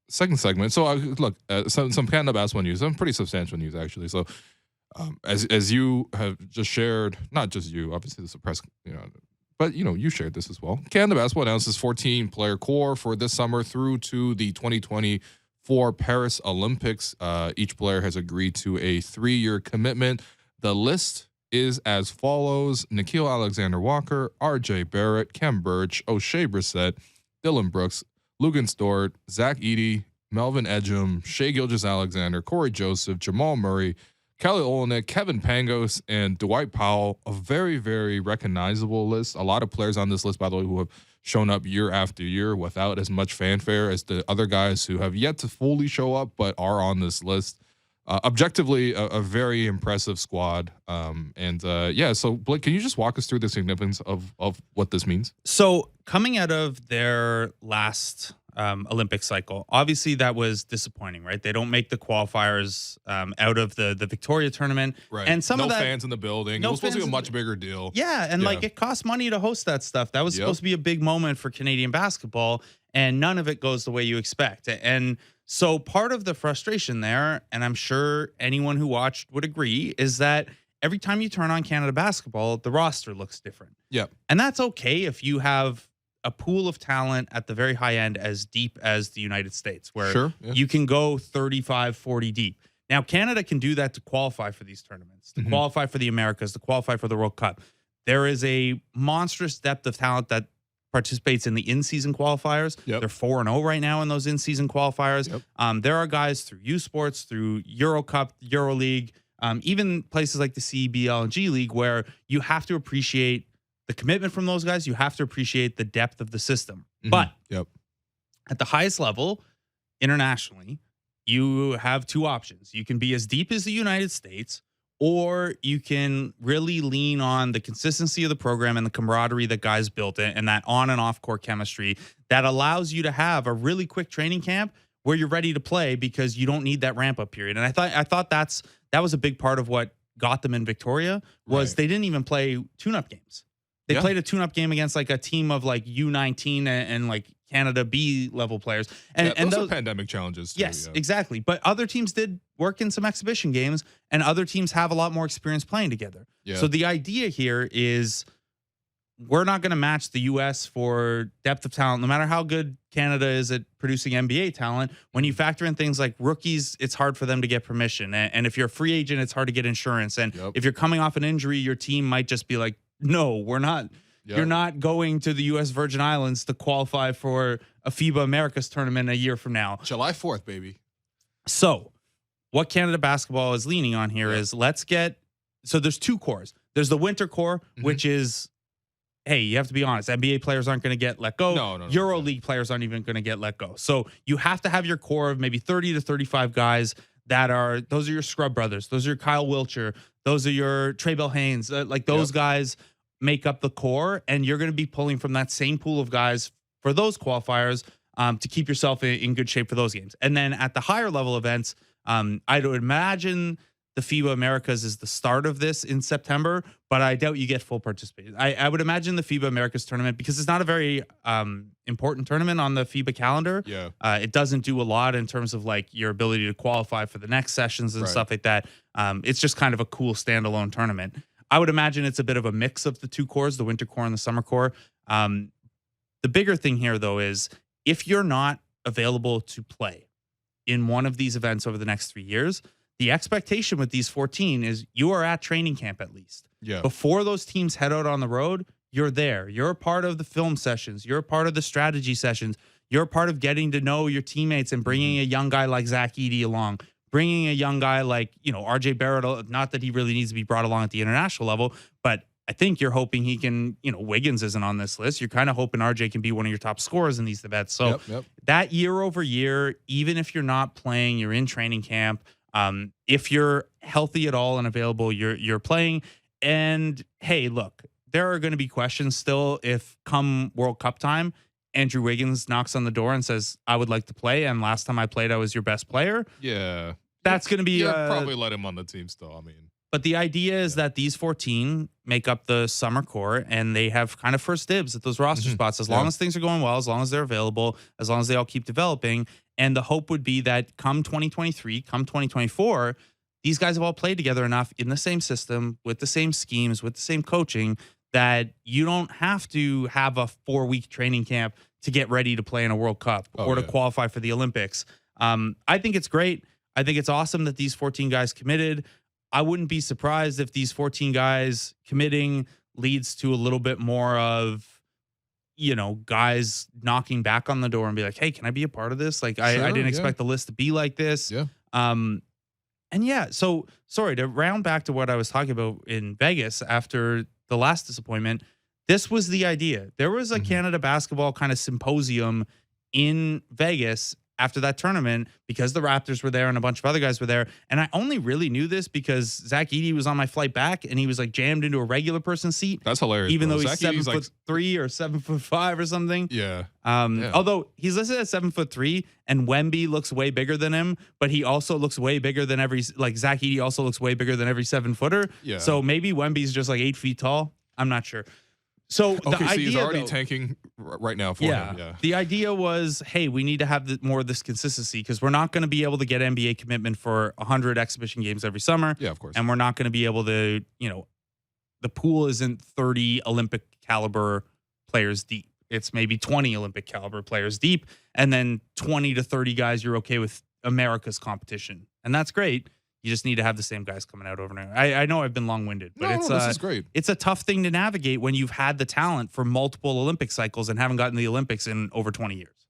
second segment. So look, some Canada basketball news, some pretty substantial news actually. So as you have just shared, not just you, obviously this is a press, but you shared this as well. Canada basketball announces 14-player core for this summer through to the 2024 Paris Olympics. Each player has agreed to a 3-year commitment. The list is as follows: Nickeil Alexander-Walker, R.J. Barrett, Kem Birch, O'Shea Brissett, Dylan Brooks, Lugan Stort, Zach Edey, Melvin Ejim, Shai Gilgeous-Alexander, Corey Joseph, Jamal Murray, Kelly Olynyk, Kevin Pangos, and Dwight Powell. A very, very recognizable list. A lot of players on this list, by the way, who have shown up year after year without as much fanfare as the other guys who have yet to fully show up but are on this list. Objectively, a very impressive squad. So Blake, can you just walk us through the significance of what this means? So coming out of their last Olympic cycle, obviously that was disappointing, right? They don't make the qualifiers out of the Victoria tournament. Right. And some of that, fans in the building. It was supposed to be a much bigger deal. Yeah, and it costs money to host that stuff. That was supposed to be a big moment for Canadian basketball, and none of it goes the way you expect. And so part of the frustration there, and I'm sure anyone who watched would agree, is that every time you turn on Canada basketball, the roster looks different. Yeah. And that's okay if you have a pool of talent at the very high end as deep as the United States, where you can go 35, 40 deep. Now, Canada can do that to qualify for these tournaments, to qualify for the Americas, to qualify for the World Cup. There is a monstrous depth of talent that participates in the in-season qualifiers. They're 4-0 right now in those in-season qualifiers. There are guys through U Sports, through Euro Cup, Euro League, even places like the CBL and G League, where you have to appreciate the commitment from those guys. You have to appreciate the depth of the system. But at the highest level, internationally, you have two options. You can be as deep as the United States, or you can really lean on the consistency of the program and the camaraderie that guys built it, and that on and off court chemistry that allows you to have a really quick training camp where you're ready to play because you don't need that ramp up period. And I thought that was a big part of what got them in Victoria was they didn't even play tune-up games. They played a tune-up game against like a team of like U19 and like Canada B level players. And those are pandemic challenges too. Yes, exactly. But other teams did work in some exhibition games, and other teams have a lot more experience playing together. So the idea here is we're not going to match the U.S. for depth of talent, no matter how good Canada is at producing NBA talent. When you factor in things like rookies, it's hard for them to get permission. And if you're a free agent, it's hard to get insurance. And if you're coming off an injury, your team might just be like, no, we're not. You're not going to the U.S. Virgin Islands to qualify for a FIBA Americas tournament a year from now. July 4th, baby. So what Canada basketball is leaning on here is so there's two cores. There's the winter core, which is, hey, you have to be honest, NBA players aren't going to get let go. No. Euro League players aren't even going to get let go. So you have to have your core of maybe 30 to 35 guys those are your scrub brothers. Those are your Kyle Wiltshire. Those are your Trey Bell Haynes. Those guys make up the core, and you're going to be pulling from that same pool of guys for those qualifiers to keep yourself in good shape for those games. And then at the higher level events, I would imagine the FIBA Americas is the start of this in September, but I doubt you get full participation. I would imagine the FIBA Americas tournament, because it's not a very important tournament on the FIBA calendar. It doesn't do a lot in terms of like your ability to qualify for the next sessions and stuff like that. It's just kind of a cool standalone tournament. I would imagine it's a bit of a mix of the two cores, the winter core and the summer core. The bigger thing here, though, is if you're not available to play in one of these events over the next 3 years, the expectation with these 14 is you are at training camp at least. Before those teams head out on the road, you're there. You're a part of the film sessions. You're a part of the strategy sessions. You're a part of getting to know your teammates and bringing a young guy like Zach Edey along, bringing a young guy like, R.J. Barrett, not that he really needs to be brought along at the international level, but I think you're hoping he can, Wiggins isn't on this list. You're kind of hoping RJ can be one of your top scorers in these events. So that year over year, even if you're not playing, you're in training camp. If you're healthy at all and available, you're playing. And hey, look, there are going to be questions still if come World Cup time, Andrew Wiggins knocks on the door and says, I would like to play. And last time I played, I was your best player. Yeah. That's going to be probably let him on the team still. I mean, But the idea is that these 14 make up the summer core, and they have kind of first dibs at those roster spots as long as things are going well, as long as they're available, as long as they all keep developing. And the hope would be that come 2023, come 2024, these guys have all played together enough in the same system, with the same schemes, with the same coaching, that you don't have to have a 4-week training camp to get ready to play in a World Cup or to qualify for the Olympics. I think it's great. I think it's awesome that these 14 guys committed. I wouldn't be surprised if these 14 guys committing leads to a little bit more of, guys knocking back on the door and be like, hey, can I be a part of this? Like, I didn't expect the list to be like this. Yeah. So sorry, to round back to what I was talking about in Vegas after the last disappointment, this was the idea. There was a Canada basketball kind of symposium in Vegas after that tournament because the Raptors were there and a bunch of other guys were there. And I only really knew this because Zach Edey was on my flight back and he was like jammed into a regular person seat. That's hilarious. Even bro. though he's Zach Edey's 7'3" or 7'5" or something. Yeah. Although he's listed at 7'3" and Wemby looks way bigger than him, but he also looks way bigger than Zach Edey also looks way bigger than every 7-footer. Yeah. So maybe Wemby's just like 8 feet tall. I'm not sure. So the idea, he's already tanking right now for him. Yeah. The idea was, hey, we need to have more of this consistency because we're not going to be able to get NBA commitment for 100 exhibition games every summer. Yeah, of course. And we're not going to be able to, the pool isn't 30 Olympic caliber players deep. It's maybe 20 Olympic caliber players deep. And then 20 to 30 guys you're okay with America's competition. And that's great. You just need to have the same guys coming out over and over. I know I've been long-winded, but this is great. It's a tough thing to navigate when you've had the talent for multiple Olympic cycles and haven't gotten the Olympics in over 20 years.